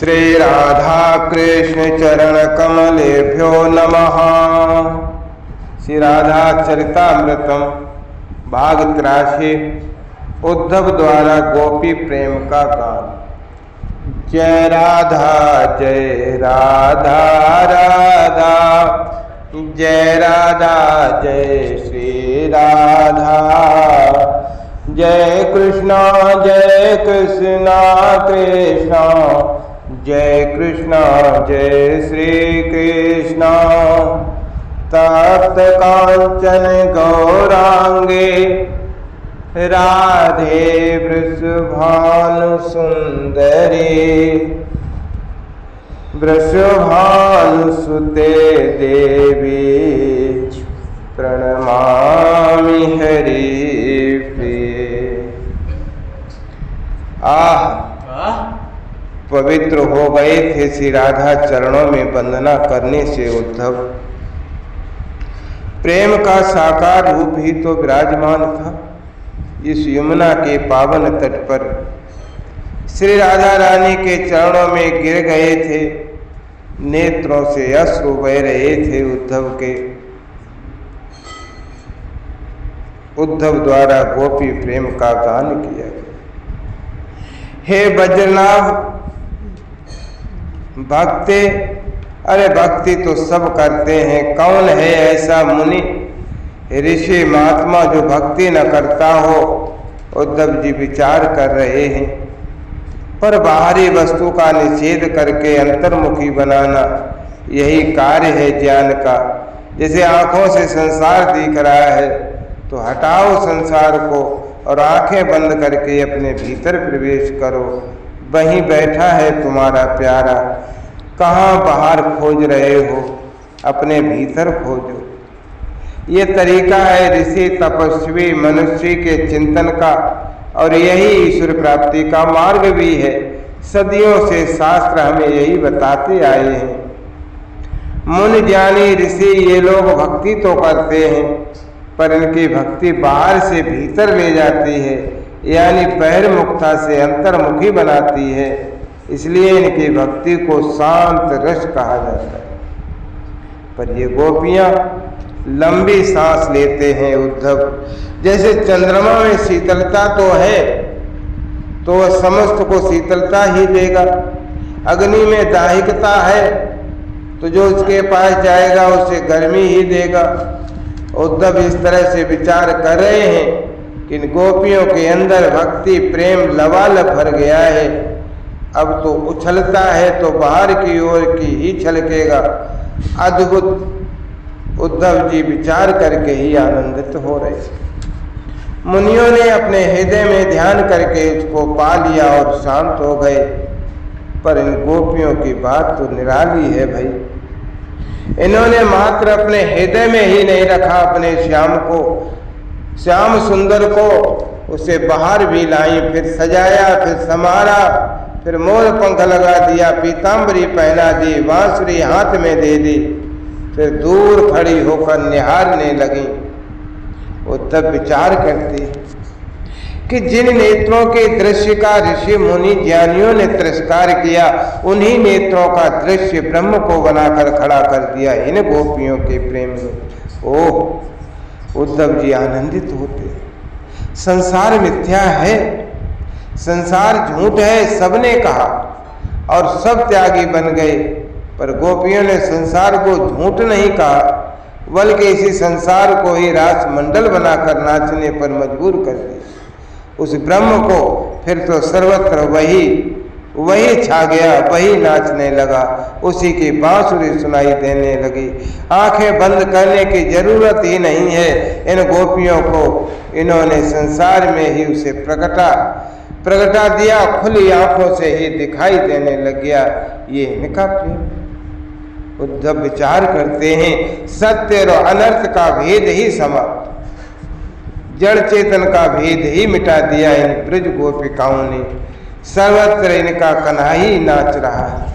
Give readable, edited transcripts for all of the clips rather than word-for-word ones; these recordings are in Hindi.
श्री राधा कृष्ण चरण कमलेभ्यो नमः। श्री राधा चरितामृतम भाग 83 उद्धव द्वारा गोपी प्रेम का गान। जय राधा राधा जय राधा जय श्री राधा। जय कृष्णा कृष्णा जय कृष्णा जय श्री कृष्णा। तप्त कांचन गौरांगे राधे वृषभानु सुंदरी। वृषभानुसुते देवी प्रणमामि हरि प्रिये। पवित्र हो गए थे श्री राधा चरणों में वंदना करने से उद्धव। प्रेम का साकार रूप ही तो विराजमान था इस यमुना के पावन तट पर। श्री राधा रानी के चरणों में गिर गए थे, नेत्रों से अश्रु बह रहे थे उद्धव के। उद्धव द्वारा गोपी प्रेम का गान किया गया। हे वज्रनाभ भक्ति, अरे भक्ति तो सब करते हैं, कौन है ऐसा मुनि ऋषि महात्मा जो भक्ति न करता हो। उद्धव जी विचार कर रहे हैं, पर बाहरी वस्तु का निषेध करके अंतर्मुखी बनाना यही कार्य है ज्ञान का। जैसे आंखों से संसार दिख रहा है तो हटाओ संसार को और आंखें बंद करके अपने भीतर प्रवेश करो। वहीं बैठा है तुम्हारा प्यारा, कहाँ बाहर खोज रहे हो, अपने भीतर खोजो। ये तरीका है ऋषि तपस्वी मनुष्य के चिंतन का, और यही ईश्वर प्राप्ति का मार्ग भी है। सदियों से शास्त्र हमें यही बताते आए हैं। मुनि ज्ञानी ऋषि ये लोग भक्ति तो करते हैं, पर इनकी भक्ति बाहर से भीतर ले जाती है, यानी बहिर्मुखता से अंतर्मुखी बनाती है। इसलिए इनकी भक्ति को शांत रस कहा जाता है। पर ये गोपियां लंबी सांस लेते हैं उद्धव। जैसे चंद्रमा में शीतलता तो है तो वह समस्त को शीतलता ही देगा। अग्नि में दाहिकता है तो जो उसके पास जाएगा उसे गर्मी ही देगा। उद्धव इस तरह से विचार कर रहे हैं कि इन गोपियों के अंदर भक्ति प्रेम लबालब भर गया है। अब तो उछलता है तो बाहर की ओर की ही छलकेगा। अद्भुत। उद्धव जी विचार करके ही आनंदित हो रहे। मुनियों ने अपने हृदय में ध्यान करके उसको पा लिया और शांत हो गए। पर इन गोपियों की बात तो निराली है भाई। इन्होंने मात्र अपने हृदय में ही नहीं रखा अपने श्याम को, श्याम सुंदर को, उसे बाहर भी लाई, फिर सजाया, फिर समारा, फिर मोर पंख लगा दिया, पीताम्बरी पहना दी, बांसुरी हाथ में दे दी, फिर दूर खड़ी होकर निहारने लगी। उद्धव विचार करती कि जिन नेत्रों के दृश्य का ऋषि मुनि ज्ञानियों ने तिरस्कार किया, उन्हीं नेत्रों का दृश्य ब्रह्म को बनाकर खड़ा कर दिया इन गोपियों के प्रेम में। ओह! उद्धव जी आनंदित होते। संसार मिथ्या है, संसार झूठ है, सबने कहा और सब त्यागी बन गए। पर गोपियों ने संसार को झूठ नहीं कहा, बल्कि इसी संसार को ही रास मंडल बनाकर नाचने पर मजबूर कर दिया। उस ब्रह्म को फिर तो सर्वत्र वही छा गया, वही नाचने लगा, उसी की बांसुरी सुनाई देने लगी। आंखें बंद करने की जरूरत ही नहीं है इन गोपियों को। इन्होंने संसार में ही उसे प्रगटा दिया, खुली आंखों से ही दिखाई देने लग गया। ये इनका प्रेम। उद्धव विचार करते हैं सत्य और अनर्थ का भेद ही समाप्त, जड़ चेतन का भेद ही मिटा दिया इन ब्रज गोपिकाओं ने। सर्वत्र इनका कन्हई नाच रहा है,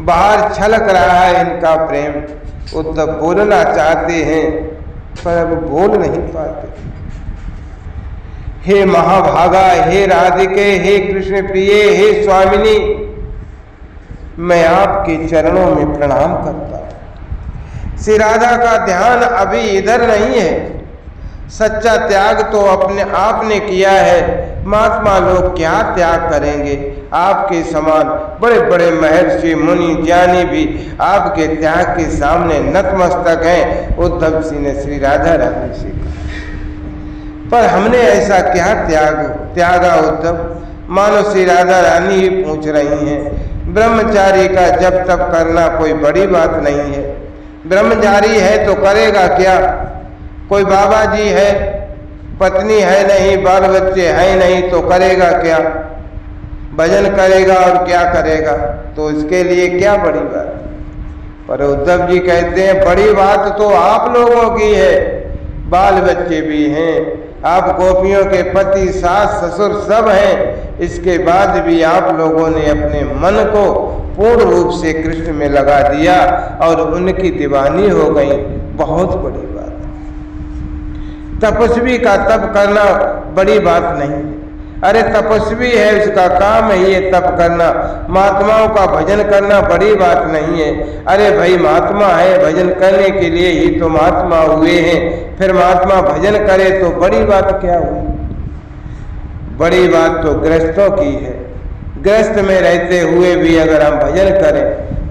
बाहर छलक रहा है इनका प्रेम। उद्धव बोलना चाहते हैं पर अब बोल नहीं पाते। हे महाभागा, हे राधिके, हे कृष्ण प्रिय, हे स्वामिनी, मैं आपके चरणों में प्रणाम करता हूँ। श्री राधा का ध्यान अभी इधर नहीं है। सच्चा त्याग तो अपने आपने किया है। महात्मा लोग क्या त्याग करेंगे? आपके समान बड़े बड़े महर्षि मुनि ज्ञानी भी आपके त्याग के सामने नतमस्तक हैं। उद्धव जी ने श्री राधा रानी से कहा, पर हमने ऐसा क्या त्यागा उद्धव? मानो श्री राधा रानी ही पूछ रही हैं। ब्रह्मचारी का जप तप करना कोई बड़ी बात नहीं है। ब्रह्मचारी है तो करेगा क्या? कोई बाबा जी है, पत्नी है नहीं, बाल बच्चे हैं नहीं, तो करेगा क्या? भजन करेगा और क्या करेगा? तो इसके लिए क्या बड़ी बात? पर उद्धव जी कहते हैं, बड़ी बात तो आप लोगों की है। बाल बच्चे भी हैं, आप गोपियों के पति, सास ससुर सब हैं। इसके बाद भी आप लोगों ने अपने मन को पूर्ण रूप से कृष्ण में लगा दिया और उनकी दीवानी हो गई। बहुत बड़ी बात। तपस्वी का तप करना बड़ी बात नहीं। अरे तपस्वी है, उसका काम है ये तप करना। महात्माओं का भजन करना बड़ी बात नहीं है। अरे भाई, महात्मा है, भजन करने के लिए ही तो महात्मा हुए हैं। फिर महात्मा भजन करे तो बड़ी बात क्या हुई? बड़ी बात तो गृहस्थों की है। गृहस्थ में रहते हुए भी अगर हम भजन करें,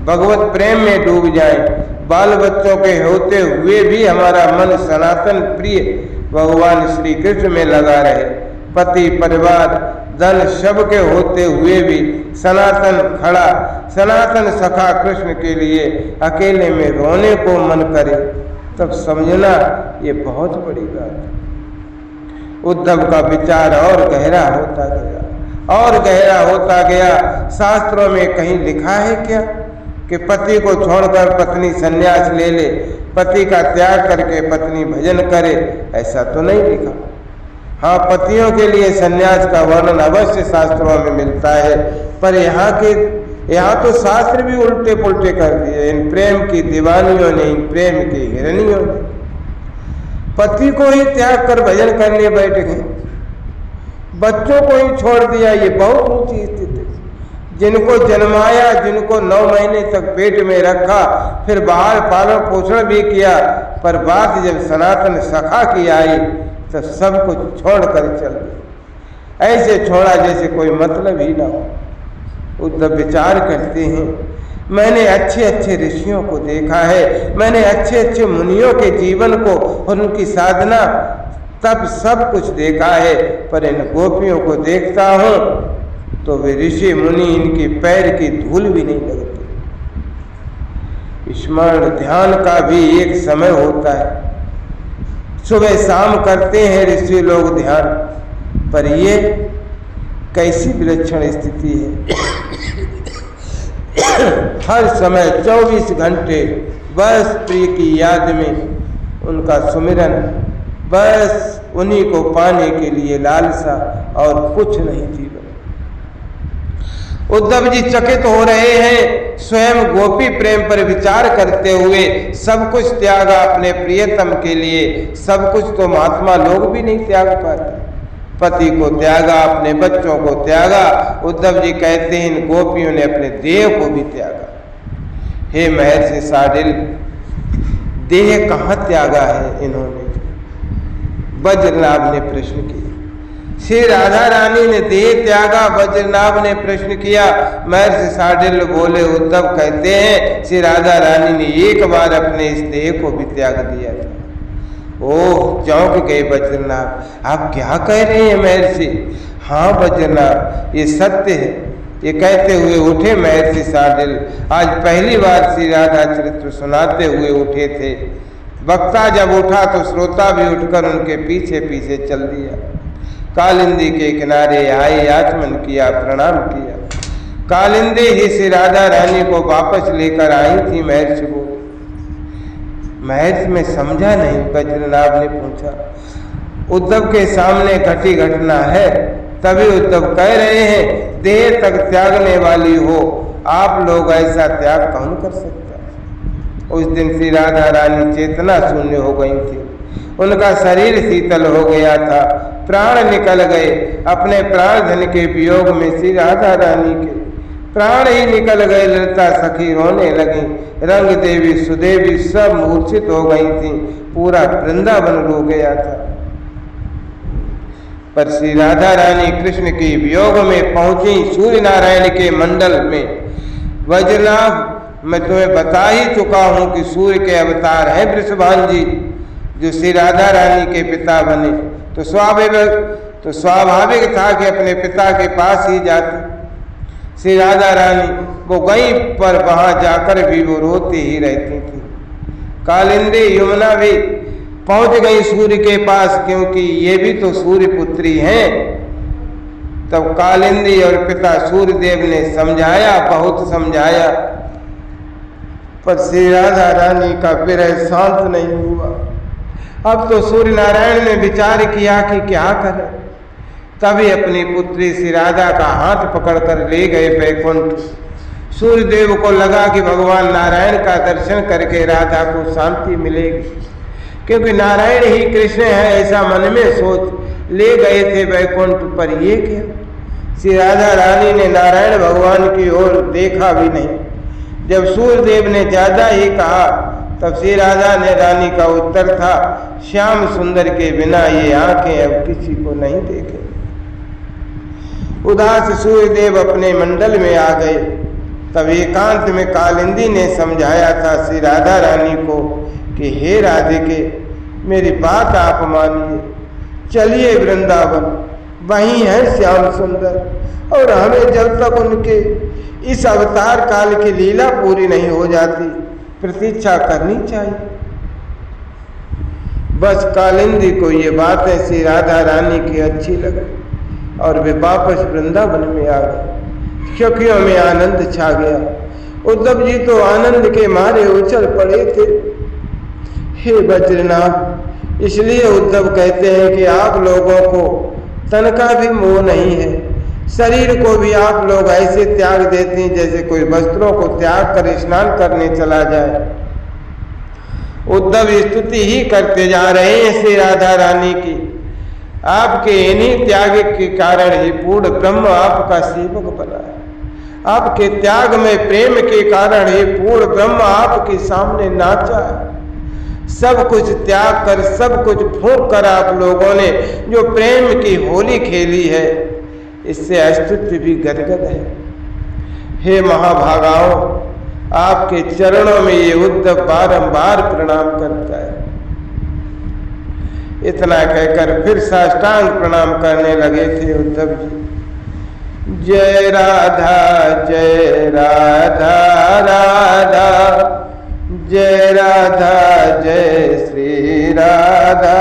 भगवत प्रेम में डूब जाएं, बाल बच्चों के होते हुए भी हमारा मन सनातन प्रिय भगवान श्री कृष्ण में लगा रहे, पति परिवार धन सब के होते हुए भी सनातन खड़ा, सनातन सखा कृष्ण के लिए अकेले में रोने को मन करे, तब समझना ये बहुत बड़ी बात है। उद्धव का विचार और गहरा होता गया और गहरा होता गया। शास्त्रों में कहीं लिखा है क्या कि पति को छोड़कर पत्नी संन्यास ले ले, पति का त्याग करके पत्नी भजन करे? ऐसा तो नहीं लिखा। हाँ, पतियों के लिए संन्यास का वर्णन अवश्य शास्त्रों में मिलता है, पर यहाँ तो शास्त्र भी उल्टे पुल्टे कर दिए। इन प्रेम की दीवानियों ने, इन प्रेम की हिरणियों ने पति को ही त्याग कर भजन करने बैठ गए, बच्चों को ही छोड़ दिया। ये बहुत ऊंची स्थिति है। जिनको जन्माया, जिनको 9 महीने तक पेट में रखा, फिर बाहर पालन पोषण भी किया, पर बात जब सनातन सखा की आई तो सब कुछ छोड़कर चल गए। ऐसे छोड़ा जैसे कोई मतलब ही ना हो। उद्धव विचार करते हैं, मैंने अच्छे अच्छे ऋषियों को देखा है, मैंने अच्छे अच्छे मुनियों के जीवन को और उनकी साधना तब सब कुछ देखा है, पर इन गोपियों को देखता हूँ तो वे ऋषि मुनि इनके पैर की धूल भी नहीं लगती। स्मरण ध्यान का भी एक समय होता है। सुबह शाम करते हैं ऋषि लोग ध्यान, पर ये कैसी विलक्षण स्थिति है। हर समय 24 घंटे बस प्रिय की याद में उनका सुमिरन, बस उन्हीं को पाने के लिए लालसा और कुछ नहीं जीवन। उद्धव जी चकित हो रहे हैं। स्वयं गोपी प्रेम पर विचार करते हुए सब कुछ त्यागा अपने प्रियतम के लिए। सब कुछ तो महात्मा लोग भी नहीं त्याग पाते। पति को त्यागा, अपने बच्चों को त्यागा। उद्धव जी कहते हैं, इन गोपियों ने अपने देह को भी त्यागा। हे महर्षि साडिल, देह कहाँ त्यागा है इन्होंने? वज्रनाभ ने प्रश्न किया। श्री राधा रानी ने देह त्यागा, वज्रनाभ ने प्रश्न किया। महर्षि साडिल बोले, उद्धव कहते हैं श्री राधा रानी ने एक बार अपने इस देह को भी त्याग दिया था। ओह, चौंक गए वज्रनाभ। आप क्या कह रहे हैं महर्षि? हाँ वज्रनाभ, ये सत्य है। ये कहते हुए उठे महर्षि साडिल। आज पहली बार श्री राधा चरित्र सुनाते हुए उठे थे। वक्ता जब उठा तो श्रोता भी उठकर उनके पीछे पीछे चल दिया। कालिंदी के किनारे आए, आचमन किया, प्रणाम किया। कालिंदी ही श्री राधा रानी को वापस लेकर आई थी। महर्षि बोले। महर्षि में समझा नहीं, वज्रनाभ ने पूछा। उद्धव के सामने घटी घटना है, तभी उद्धव कह रहे हैं, देह तक त्यागने वाली हो आप लोग, ऐसा त्याग कौन कर सकता? उस दिन श्री राधा रानी चेतना शून्य हो गई थी। उनका शरीर शीतल हो गया था, प्राण निकल गए। अपने प्राण धन के वियोग में श्री राधा रानी के प्राण ही निकल गए। ललिता सखी रोने लगी, रंग देवी सुदेवी सब मूर्छित हो गई थी, पूरा वृंदावन रो गया था। पर श्री राधा रानी कृष्ण की वियोग में पहुंची सूर्य नारायण के मंडल में। वज्रनाभ मैं तुम्हें बता ही चुका हूं कि सूर्य के अवतार हैं वृषभान जी, जो श्री राधा रानी के पिता बने। तो स्वाभाविक था कि अपने पिता के पास ही जाती। श्री राधा रानी वो गई, पर वहां जाकर भी वो रोती ही रहती थी। कालिंदी यमुना भी पहुंच गई सूर्य के पास, क्योंकि ये भी तो सूर्य पुत्री हैं। तब कालिंदी और पिता सूर्यदेव ने समझाया, बहुत समझाया, पर श्री राधा रानी का विरह शांत नहीं हुआ। अब तो सूर्य नारायण ने विचार किया कि क्या करें। तभी अपनी पुत्री श्री राधा का हाथ पकड़कर ले गए वैकुंठ। सूर्यदेव को लगा कि भगवान नारायण का दर्शन करके राधा को शांति मिलेगी, क्योंकि नारायण ही कृष्ण है ऐसा मन में सोच ले गए थे वैकुंठ। पर ये क्या, श्री राधा रानी ने नारायण भगवान की ओर देखा भी नहीं। जब सूर्यदेव ने ज्यादा ही कहा, तब श्री राधा ने रानी का उत्तर था, श्याम सुंदर के बिना ये आंखें अब किसी को नहीं देखें। उदास सूर्यदेव अपने मंडल में आ गए। तब एकांत में कालिंदी ने समझाया था श्री राधा रानी को कि हे राधिके, मेरी बात आप मानिए, चलिए वृंदावन, वहीं है श्याम सुंदर, और हमें जब तक उनके इस अवतार काल की लीला पूरी नहीं हो जाती प्रतीक्षा करनी चाहिए। बस कालिंदी को ये बातें श्री राधा रानी की अच्छी लगी और वे वापस वृंदावन में आ गए। सखियों में आनंद छा गया। उद्धव जी तो आनंद के मारे उछल पड़े थे। हे वज्रनाभ, इसलिए उद्धव कहते हैं कि आप लोगों को तन का भी मोह नहीं है। शरीर को भी आप लोग ऐसे त्याग देते हैं जैसे कोई वस्त्रों को त्याग कर स्नान करने चला जाए। उद्धव स्तुति ही करते जा रहे हैं श्री राधा रानी की। आपके इन्हीं त्याग के कारण ही पूर्ण ब्रह्म आपका सेवक बना है। आपके त्याग में प्रेम के कारण ही पूर्ण ब्रह्म आपके सामने नाचा है। सब कुछ त्याग कर, सब कुछ फूंक कर आप लोगों ने जो प्रेम की होली खेली है, इससे अस्तित्व भी गदगद है। हे महाभागाओं, आपके चरणों में ये उद्धव बारंबार प्रणाम करता है। इतना कहकर फिर साष्टांग प्रणाम करने लगे थे उद्धव जी। जय राधा जय राधा राधा, जय राधा जय श्री राधा,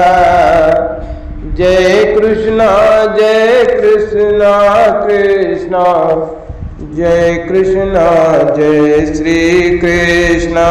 जय कृष्णा कृष्णा, जय कृष्णा जय श्री कृष्णा।